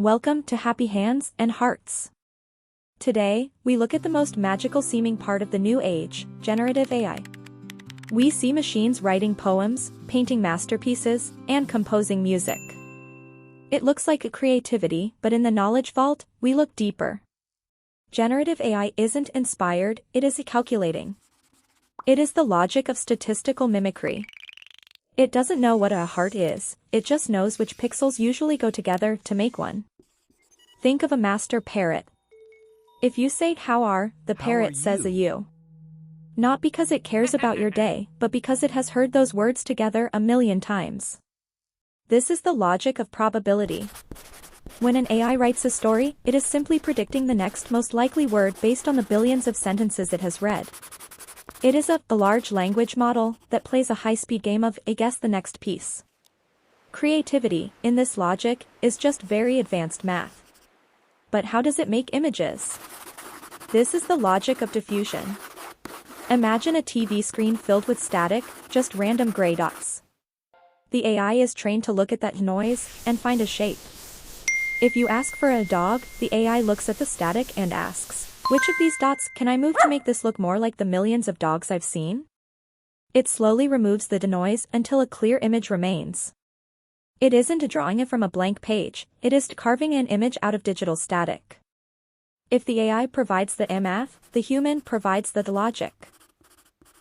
Welcome to Happy Hands and Hearts. Today, we look at the most magical seeming part of the new age, generative AI. We see machines writing poems, painting masterpieces, and composing music. It looks like a creativity, but in the knowledge vault, we look deeper. Generative AI isn't inspired, it is calculating. It is the logic of statistical mimicry. It doesn't know what a heart is, it just knows which pixels usually go together to make one. Think of a master parrot. If you say "how are," the parrot says a you. Not because it cares about your day, but because it has heard those words together a million times. This is the logic of probability. When an AI writes a story, it is simply predicting the next most likely word based on the billions of sentences it has read. It is a large language model that plays a high-speed game of guess the next piece. Creativity, in this logic, is just very advanced math. But how does it make images? This is the logic of diffusion. Imagine a TV screen filled with static, just random gray dots. The AI is trained to look at that noise and find a shape. If you ask for a dog, the AI looks at the static and asks, "Which of these dots can I move to make this look more like the millions of dogs I've seen?" It slowly removes the noise until a clear image remains. It isn't drawing it from a blank page, it is carving an image out of digital static. If the AI provides the math, the human provides the logic.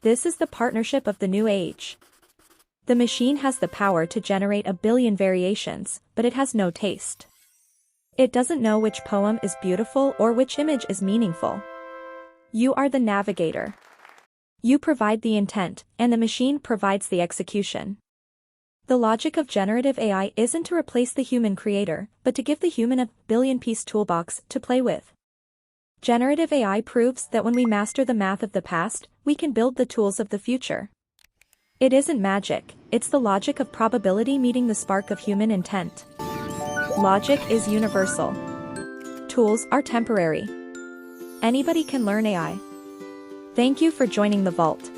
This is the partnership of the new age. The machine has the power to generate a billion variations, but it has no taste. It doesn't know which poem is beautiful or which image is meaningful. You are the navigator. You provide the intent, and the machine provides the execution. The logic of generative AI isn't to replace the human creator, but to give the human a billion-piece toolbox to play with. Generative AI proves that when we master the math of the past, we can build the tools of the future. It isn't magic, it's the logic of probability meeting the spark of human intent. Logic is universal. Tools are temporary. Anybody can learn AI. Thank you for joining the vault.